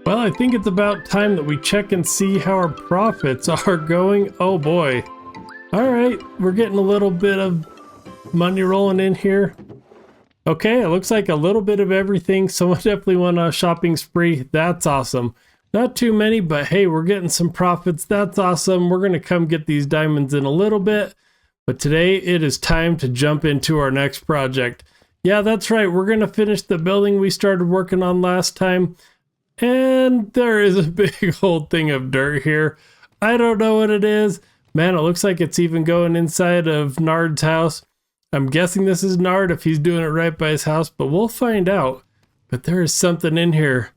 Well, I think it's about time that we check and see how our profits are going. Oh boy. All right, we're getting a little bit of money rolling in here. Okay, it looks like a little bit of everything. Someone definitely went on a shopping spree. That's awesome. Not too many, but hey, we're getting some profits. That's awesome. We're going to come get these diamonds in a little bit. But today it is time to jump into our next project. Yeah, that's right. We're going to finish the building we started working on last time. And there is a big old thing of dirt here. I don't know what it is. Man, it looks like it's even going inside of Nard's house. I'm guessing this is Nard if he's doing it right by his house, but we'll find out. But there is something in here.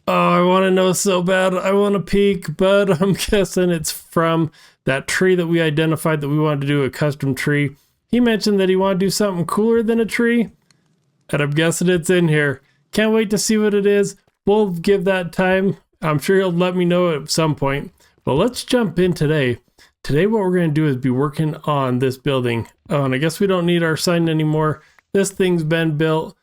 Oh, I want to know so bad. I want to peek, but I'm guessing it's from that tree that we identified that we wanted to do a custom tree. He mentioned that he wanted to do something cooler than a tree, and I'm guessing it's in here. Can't wait to see what it is. We'll give that time. I'm sure he'll let me know at some point. But let's jump in today. Today what we're going to do is be working on this building. Oh, and I guess we don't need our sign anymore. This thing's been built.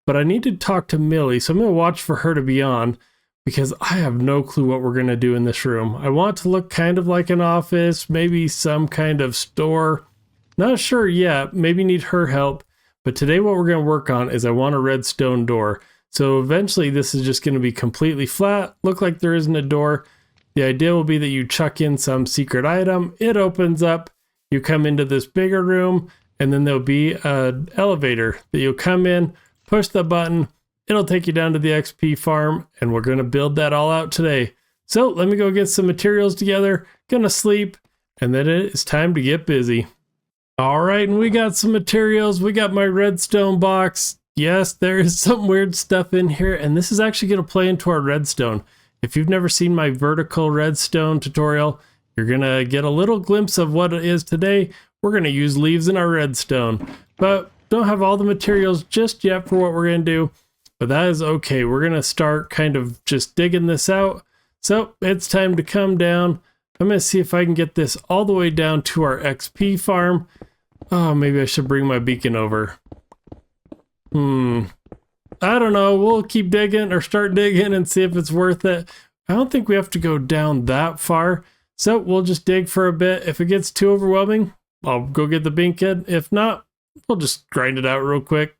But I need to talk to Millie, so I'm going to watch for her to be on, because I have no clue what we're going to do in this room. I want it to look kind of like an office, maybe some kind of store. Not sure yet. Maybe need her help. But today what we're going to work on is I want a redstone door. So eventually this is just going to be completely flat, look like there isn't a door. The idea will be that you chuck in some secret item, it opens up, you come into this bigger room, and then there'll be an elevator that you'll come in, push the button, it'll take you down to the XP farm, and we're going to build that all out today. So let me go get some materials together, gonna sleep, and then it is time to get busy. All right, and we got some materials, we got my redstone box. Yes, there is some weird stuff in here, and this is actually going to play into our redstone. If you've never seen my vertical redstone tutorial, you're going to get a little glimpse of what it is today. We're going to use leaves in our redstone, but don't have all the materials just yet for what we're going to do, but that is okay. We're going to start kind of just digging this out. So it's time to come down. I'm going to see if I can get this all the way down to our XP farm. Oh, maybe I should bring my beacon over. I don't know. We'll keep digging or start digging and see if it's worth it. I don't think we have to go down that far. So we'll just dig for a bit. If it gets too overwhelming, I'll go get the beacon. If not, we'll just grind it out real quick.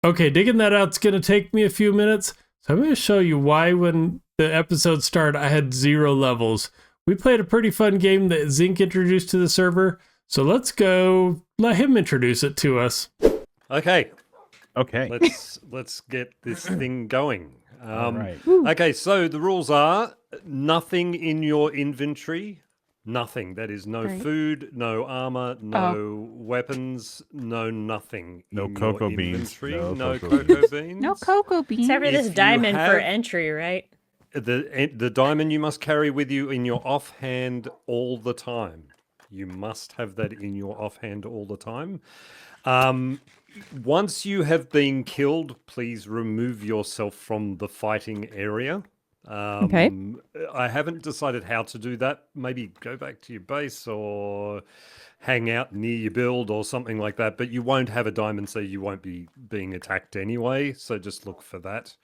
Okay, digging that out's going to take me a few minutes. So I'm going to show you why when the episode started, I had 0 levels. We played a pretty fun game that Zinc introduced to the server. So let's go let him introduce it to us. Okay. Let's get this thing going. All right. Okay, so the rules are nothing in your inventory. Nothing. That is no food, no armor, no weapons, no nothing. No cocoa beans. No cocoa beans. No cocoa beans. Except for this diamond for entry, right? The diamond you must carry with you in your offhand all the time. You must have that in your offhand all the time. Once you have been killed, please remove yourself from the fighting area. Okay. I haven't decided how to do that. Maybe go back to your base or hang out near your build or something like that. But you won't have a diamond, so you won't be being attacked anyway. So just look for that.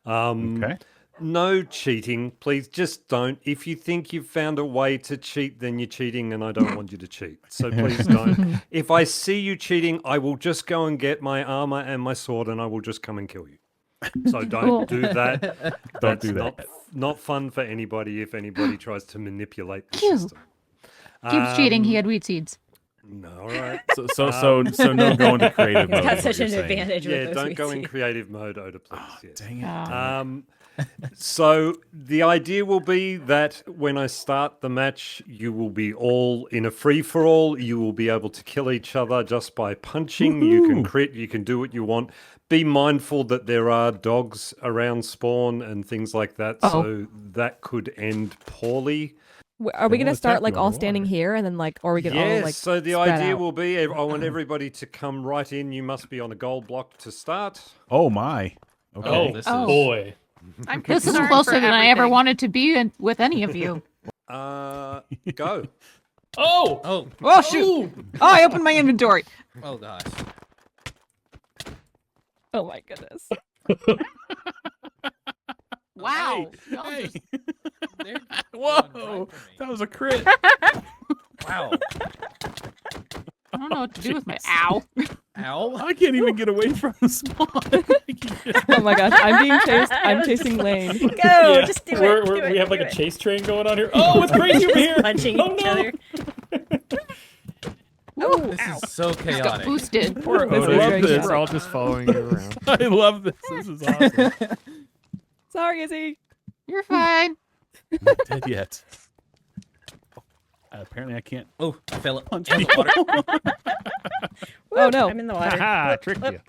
Okay. No cheating, please. Just don't. If you think you've found a way to cheat, then you're cheating, and I don't want you to cheat. So please don't. If I see you cheating, I will just go and get my armor and my sword, and I will just come and kill you. So don't do that. Don't do that. Not fun for anybody if anybody tries to manipulate the Phew. system. Keeps cheating. He had wheat seeds. No, all right. So no going to creative mode. It's got is what such you're an saying. advantage with Yeah, those don't wheat go in seeds. creative mode, Oda, please. Yes. Dang it. So the idea will be that when I start the match, you will be all in a free-for-all. You will be able to kill each other just by punching. Woohoo. You can crit. You can do what you want. Be mindful that there are dogs around spawn and things like that. So that could end poorly. Are we They going won't to start attack like me all underwater. standing here and then like, or are we going to Yes, all like so the spread idea out? will be I want everybody to come right in. You must be on a gold block to start. Oh my. Okay. This boy. I'm This is concerned closer for than I ever everything. wanted to be with any of you. Go. Oh, Oh shoot! Oh, I opened my inventory. oh gosh. Oh my goodness. Wow. Hey, Y'all hey. just- They're Whoa, going right for me. that was a crit. Wow. I don't know what to do with my ow. Ow. I can't even get away from the spawn. Oh my gosh, I'm being chased. I'm chasing Lane. Go, Yeah, just do we're, it. do it, we have like do a it. chase train going on here. Oh, it's crazy over here. Punching Oh each no. other. This is so Got chaotic. boosted. Poor I Otis. love this. We're all just following you around. I love this. This is awesome. Sorry, Izzy. You're fine. Not dead yet. Apparently, I can't. Oh, I fell Punch in the water. Oh no. I'm in the water. Haha, tricked you.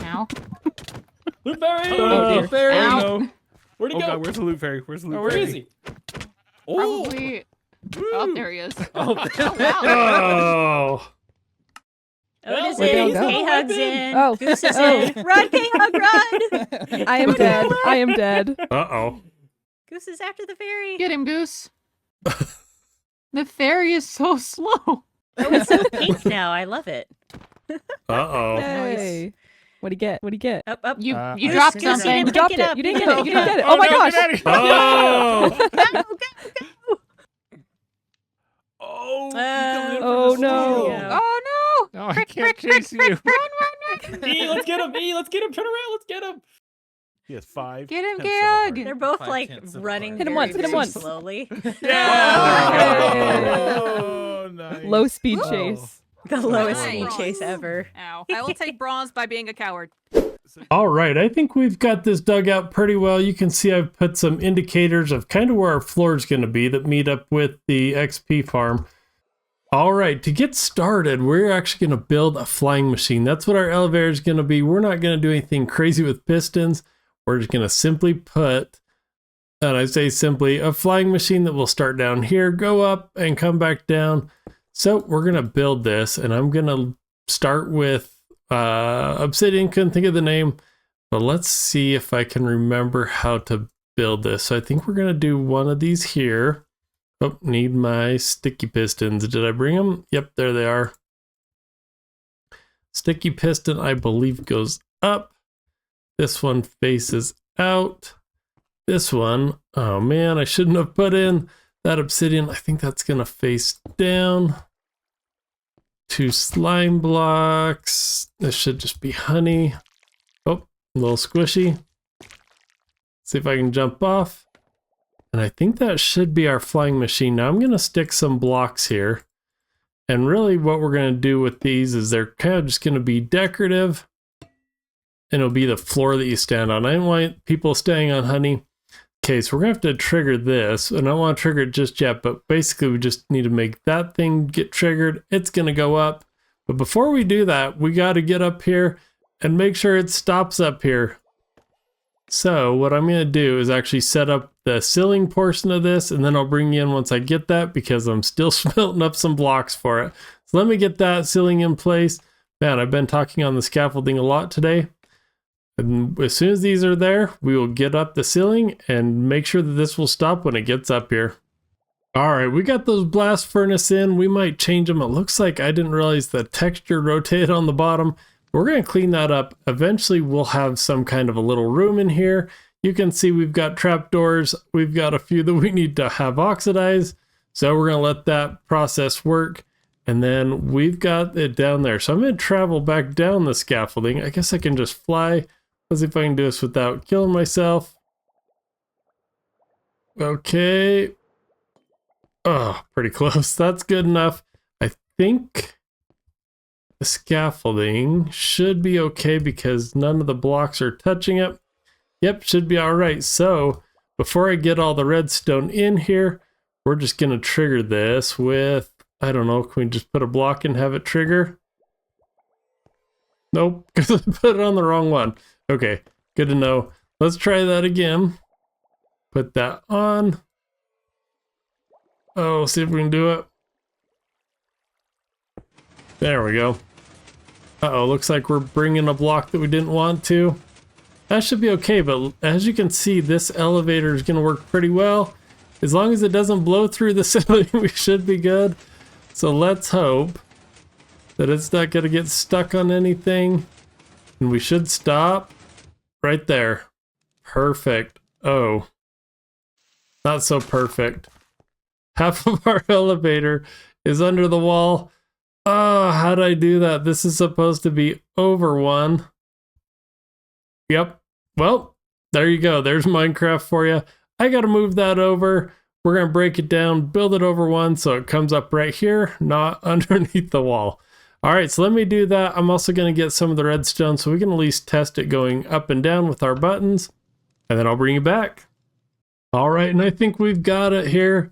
Ow. Loot fairy. Oh, dear. Fairy, Ow. no. Where'd he Oh go? god, where's the loot fairy? Where's the loot Oh, where fairy? is he? Oh, Probably. woo. Oh, there he is. Oh, Wow. Oh, Otis Where'd they all in, go? K-Hug's in, Oh. Goose is Oh. in. Run, K-Hug, run! I am dead. I am dead. uh-oh. Goose is after the fairy. Get him, Goose. The fairy is so slow. Oh, it's so pink now. I love it. Uh-oh. Hey. What'd he get? What'd he get? Up, up. You I- dropped Goose, something. You pick dropped it it. up. You didn't Pick get it it. You didn't up. get it. Oh my gosh. Oh! Go, go, go. Oh, Oh no. Yeah. Oh no! No, I can't chase you. E, let's get him. E, let's get him. Turn around. Let's get him. He has 5. Get him, tenths of a heart. Gag. They're both 5 like tenths of a running heart. Hit him very, once, hit him very once. slowly. Yeah. Oh, nice. Low speed Oh. chase. The lowest Nice. speed chase ever. Ow. I will take bronze by being a coward. All right, I think we've got this dug out pretty well. You can see I've put some indicators of kind of where our floor is going to be that meet up with the XP farm. All right, to get started, we're actually going to build a flying machine. That's what our elevator is going to be. We're not going to do anything crazy with pistons. We're just going to simply put, and I say simply, a flying machine that will start down here, go up, and come back down. So we're going to build this, and I'm going to start with Obsidian. Couldn't think of the name, but let's see if I can remember how to build this. So I think we're going to do one of these here. Oh, need my sticky pistons. Did I bring them? Yep, there they are. Sticky piston, I believe, goes up. This one faces out. This one, oh man, I shouldn't have put in that obsidian. I think that's going to face down. 2 slime blocks. This should just be honey. Oh, a little squishy. See if I can jump off. And I think that should be our flying machine. Now I'm going to stick some blocks here. And really what we're going to do with these is they're kind of just going to be decorative. And it'll be the floor that you stand on. I don't want people staying on honey. Okay, so we're going to have to trigger this. And I don't want to trigger it just yet, but basically we just need to make that thing get triggered. It's going to go up. But before we do that, we got to get up here and make sure it stops up here. So what I'm going to do is actually set up the ceiling portion of this, and then I'll bring you in once I get that because I'm still smelting up some blocks for it. So let me get that ceiling in place. Man, I've been talking on the scaffolding a lot today. And as soon as these are there, we will get up the ceiling and make sure that this will stop when it gets up here. All right, we got those blast furnace in. We might change them. It looks like I didn't realize the texture rotated on the bottom. We're going to clean that up. Eventually, we'll have some kind of a little room in here. You can see we've got trapdoors. We've got a few that we need to have oxidized. So we're going to let that process work. And then we've got it down there. So I'm going to travel back down the scaffolding. I guess I can just fly. Let's see if I can do this without killing myself. Okay. Oh, pretty close. That's good enough. I think the scaffolding should be okay because none of the blocks are touching it. Yep, should be all right. So before I get all the redstone in here, we're just going to trigger this with, I don't know, can we just put a block and have it trigger? Nope, because I put it on the wrong one. Okay, good to know. Let's try that again. Put that on. Oh, see if we can do it. There we go. Uh-oh, looks like we're bringing a block that we didn't want to. That should be okay, but as you can see, this elevator is going to work pretty well. As long as it doesn't blow through the ceiling, we should be good. So let's hope that it's not going to get stuck on anything. And we should stop. right there. Perfect. Oh, not so perfect. Half of our elevator is under the wall. Oh, how did I do that? This is supposed to be over one. Yep. Well, there you go. There's Minecraft for you. I got to move that over. We're going to break it down, build it over one so it comes up right here, not underneath the wall. All right, so let me do that. I'm also going to get some of the redstone so we can at least test it going up and down with our buttons, and then I'll bring you back. All right, and I think we've got it here.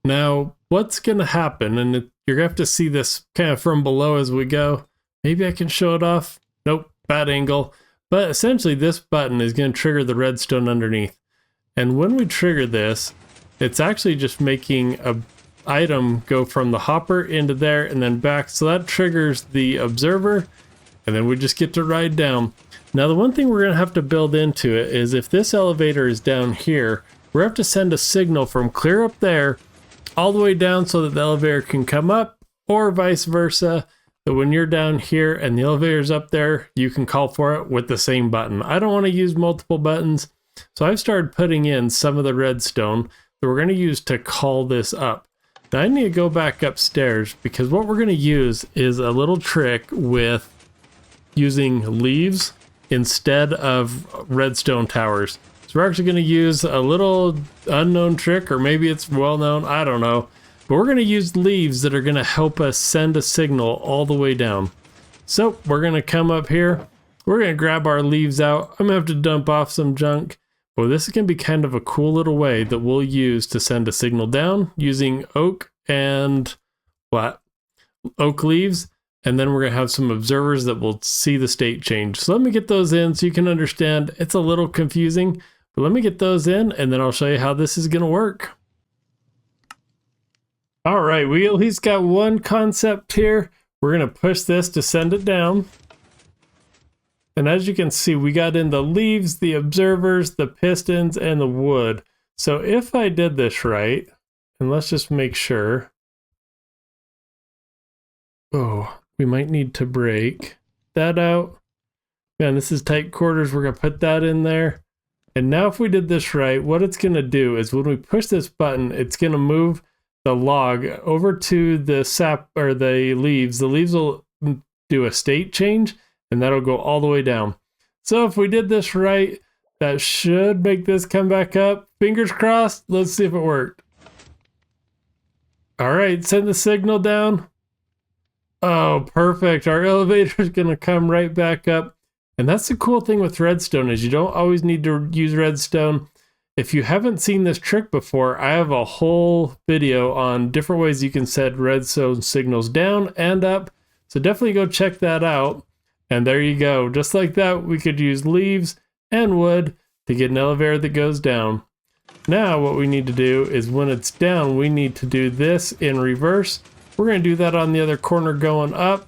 Now, what's going to happen, and you're going to have to see this kind of from below as we go. Maybe I can show it off. Nope, bad angle. But essentially, this button is going to trigger the redstone underneath. And when we trigger this, it's actually just making a item go from the hopper into there and then back. So that triggers the observer, and then we just get to ride down. Now, the one thing we're going to have to build into it is if this elevator is down here, we have to send a signal from clear up there all the way down so that the elevator can come up, or vice versa. That when you're down here and the elevator's up there, you can call for it with the same button. I don't want to use multiple buttons, so I've started putting in some of the redstone that we're going to use to call this up. Now I need to go back upstairs because what we're going to use is a little trick with using leaves instead of redstone towers. So we're actually going to use a little unknown trick, or maybe it's well known, I don't know. But we're going to use leaves that are going to help us send a signal all the way down. So we're going to come up here. We're going to grab our leaves out. I'm going to have to dump off some junk. But this is going to be kind of a cool little way that we'll use to send a signal down using oak and oak leaves. And then we're going to have some observers that will see the state change. So let me get those in so you can understand. It's a little confusing, but let me get those in and then I'll show you how this is going to work. All right, we at least got one concept here. We're going to push this to send it down. And as you can see, we got in the leaves, the observers, the pistons, and the wood. So if I did this right, and let's just make sure. Oh, we might need to break that out. Man, this is tight quarters. We're going to put that in there. And now if we did this right, what it's going to do is when we push this button, it's going to move the log over to the sap or the leaves. The leaves will do a state change and that'll go all the way down. So if we did this right, that should make this come back up. Fingers crossed. Let's see if it worked. All right, send the signal down. Oh, perfect. Our elevator is going to come right back up. And that's the cool thing with redstone is you don't always need to use redstone. If you haven't seen this trick before, I have a whole video on different ways you can set redstone signals down and up. So definitely go check that out. And there you go. Just like that, we could use leaves and wood to get an elevator that goes down. Now what we need to do is when it's down, we need to do this in reverse. We're going to do that on the other corner going up.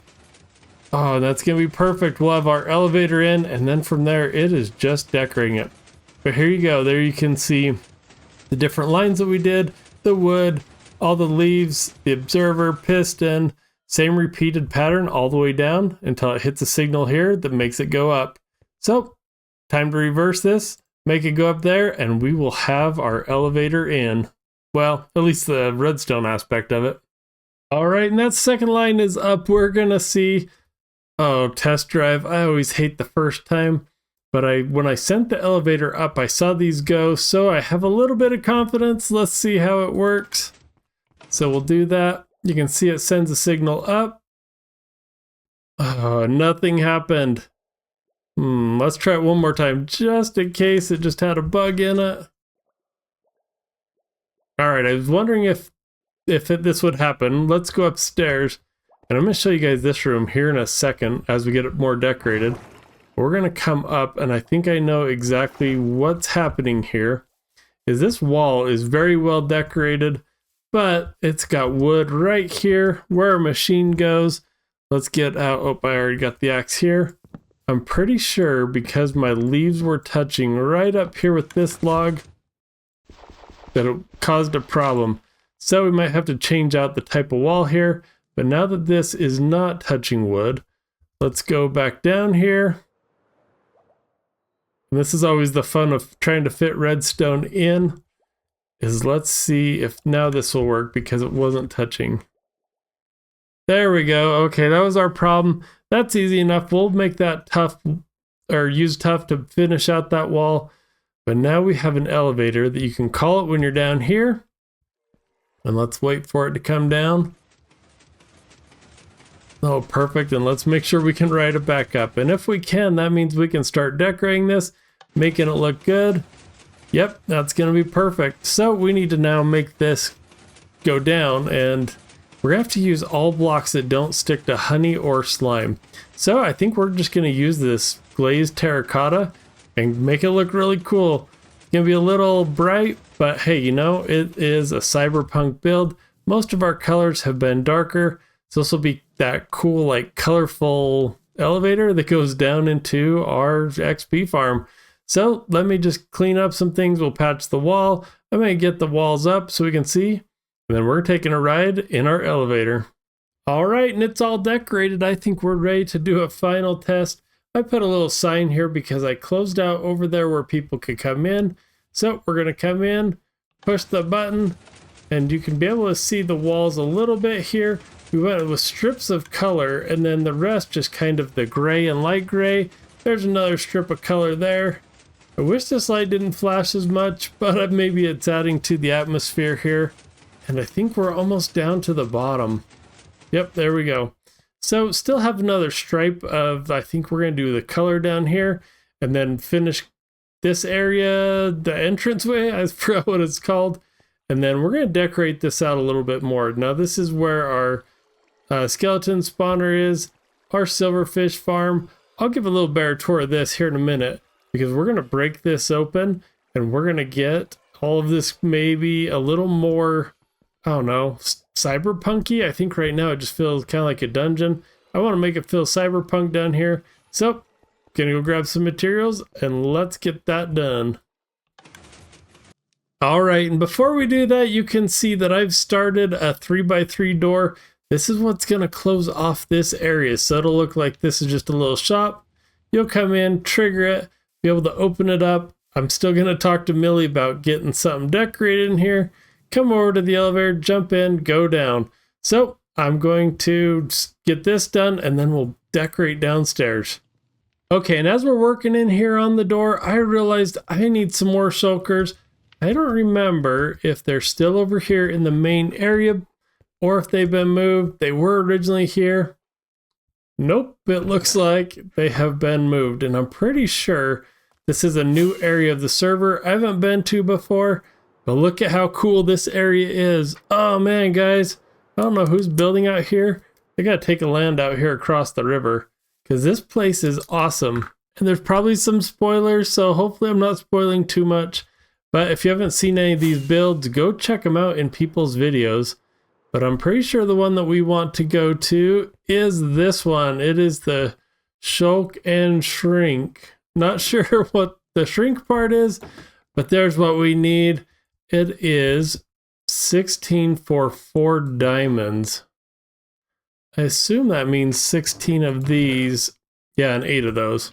Oh, that's going to be perfect. We'll have our elevator in, and then from there, it is just decorating it. But here you go. There you can see the different lines that we did, the wood, all the leaves, the observer, piston, same repeated pattern all the way down until it hits a signal here that makes it go up. So, time to reverse this, make it go up there, and we will have our elevator in. Well, at least the redstone aspect of it. All right, and that second line is up. We're going to see, oh, test drive. I always hate the first time. But when I sent the elevator up, I saw these go, so I have a little bit of confidence. Let's see how it works. So we'll do that. You can see it sends a signal up. Oh, nothing happened. Let's try it one more time, just in case it just had a bug in it. All right, I was wondering if this would happen. Let's go upstairs, and I'm going to show you guys this room here in a second as we get it more decorated. We're going to come up, and I think I know exactly what's happening here. Is this wall is very well decorated, but it's got wood right here where our machine goes. Let's get out. Oh, I already got the axe here. I'm pretty sure because my leaves were touching right up here with this log that it caused a problem. So we might have to change out the type of wall here. But now that this is not touching wood, let's go back down here. And this is always the fun of trying to fit redstone in, is let's see if now this will work because it wasn't touching. There we go. Okay, that was our problem. That's easy enough. We'll make that tough, or use tough to finish out that wall. But now we have an elevator that you can call it when you're down here. And let's wait for it to come down. Oh, perfect. And let's make sure we can ride it back up. And if we can, that means we can start decorating this, making it look good. Yep, that's going to be perfect. So we need to now make this go down, and we're going to have to use all blocks that don't stick to honey or slime. So I think we're just going to use this glazed terracotta and make it look really cool. It's going to be a little bright, but hey, you know, it is a cyberpunk build. Most of our colors have been darker, so this will be that cool, like, colorful elevator that goes down into our XP farm. So let me just clean up some things. We'll patch the wall. I'm going to get the walls up so we can see. And then we're taking a ride in our elevator. All right, and it's all decorated. I think we're ready to do a final test. I put a little sign here because I closed out over there where people could come in. So we're going to come in, push the button, and you can be able to see the walls a little bit here. We went with strips of color, and then the rest just kind of the gray and light gray. There's another strip of color there. I wish this light didn't flash as much, but maybe it's adding to the atmosphere here. And I think we're almost down to the bottom. Yep, there we go. So still have another stripe of, I think we're going to do the color down here, and then finish this area, the entranceway, I forgot what it's called. And then we're going to decorate this out a little bit more. Now this is where our skeleton spawner is, our silverfish farm. I'll give a little better tour of this here in a minute, because we're going to break this open and we're going to get all of this maybe a little more, I don't know, cyberpunky. I think right now it just feels kind of like a dungeon. I want to make it feel cyberpunk down here. So, gonna go grab some materials and let's get that done. All right, and before we do that, you can see that I've started a 3x3 door. This is what's gonna close off this area. So it'll look like this is just a little shop. You'll come in, trigger it, be able to open it up. I'm still gonna talk to Millie about getting something decorated in here. Come over to the elevator, jump in, go down. So I'm going to get this done and then we'll decorate downstairs. Okay, and as we're working in here on the door, I realized I need some more shulkers. I don't remember if they're still over here in the main area or if they've been moved. They were originally here. Nope, it looks like they have been moved, and I'm pretty sure this is a new area of the server I haven't been to before. But look at how cool this area is. Oh man, guys. I don't know who's building out here. They gotta take a land out here across the river, because this place is awesome. And there's probably some spoilers, so hopefully I'm not spoiling too much. But if you haven't seen any of these builds, go check them out in people's videos. But I'm pretty sure the one that we want to go to is this one. It is the Shulk and Shrink. Not sure what the shrink part is, but there's what we need. It is 16 for 4 diamonds. I assume that means 16 of these. Yeah, and 8 of those.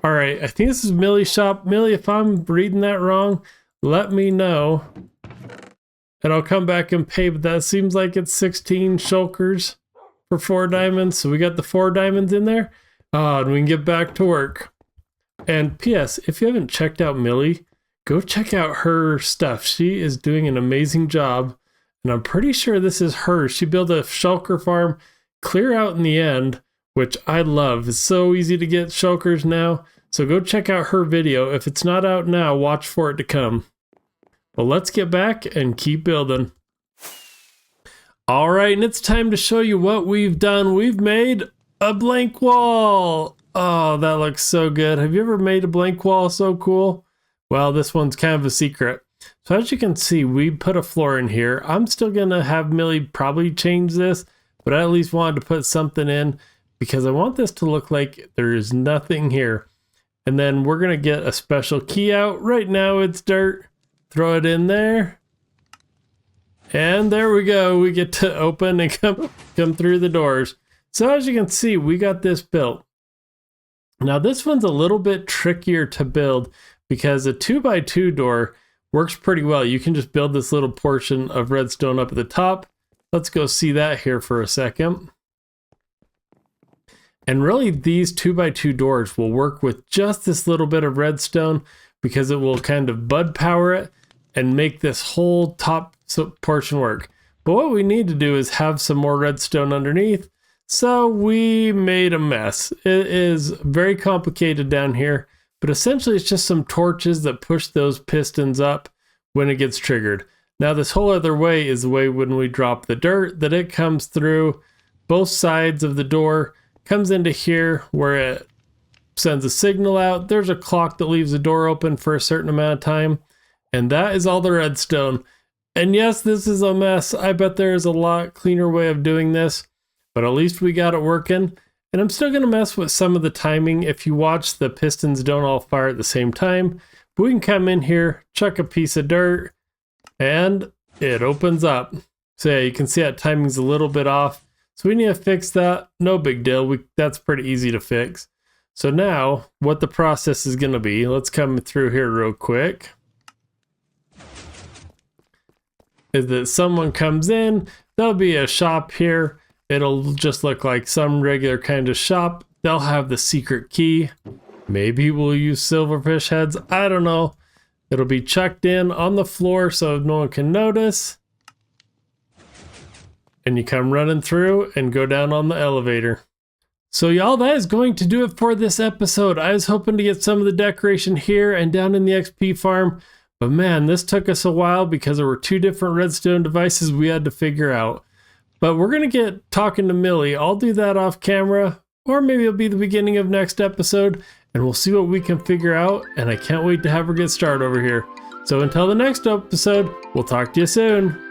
All right, I think this is Millie's shop. Millie, if I'm reading that wrong, let me know. And I'll come back and pay, but that seems like it's 16 shulkers for 4 diamonds. So we got the 4 diamonds in there. And we can get back to work. And P.S., if you haven't checked out Millie, go check out her stuff. She is doing an amazing job. And I'm pretty sure this is her. She built a shulker farm clear out in the end, which I love. It's so easy to get shulkers now. So go check out her video. If it's not out now, watch for it to come. Well, let's get back and keep building. All right, and it's time to show you what we've done. We've made a blank wall. Oh, that looks so good. Have you ever made a blank wall so cool? Well, this one's kind of a secret. So as you can see, we put a floor in here. I'm still gonna have Millie probably change this, but I at least wanted to put something in because I want this to look like there is nothing here. And then we're gonna get a special key out. Right now it's dirt. Throw it in there. And there we go. We get to open and come through the doors. So as you can see, we got this built. Now this one's a little bit trickier to build because a 2x2 door works pretty well. You can just build this little portion of redstone up at the top. Let's go see that here for a second. And really these 2x2 doors will work with just this little bit of redstone because it will kind of bud power it and make this whole top portion work. But what we need to do is have some more redstone underneath. So we made a mess. It is very complicated down here, but essentially it's just some torches that push those pistons up when it gets triggered. Now this whole other way is the way when we drop the dirt that it comes through both sides of the door, comes into here where it sends a signal out. There's a clock that leaves the door open for a certain amount of time, and that is all the redstone. And yes, this is a mess. I bet there is a lot cleaner way of doing this, but at least we got it working. And I'm still going to mess with some of the timing. If you watch, the pistons don't all fire at the same time. But we can come in here, chuck a piece of dirt, and it opens up. So yeah, you can see that timing's a little bit off. So we need to fix that. No big deal. That's pretty easy to fix. So now what the process is going to be, let's come through here real quick, is that someone comes in, there'll be a shop here. It'll just look like some regular kind of shop. They'll have the secret key. Maybe we'll use silverfish heads. I don't know. It'll be chucked in on the floor so no one can notice. And you come running through and go down on the elevator. So y'all, that is going to do it for this episode. I was hoping to get some of the decoration here and down in the XP farm, but man, this took us a while because there were 2 different redstone devices we had to figure out. But we're going to get talking to Millie. I'll do that off camera, or maybe it'll be the beginning of next episode, and we'll see what we can figure out, and I can't wait to have her get started over here. So until the next episode, we'll talk to you soon.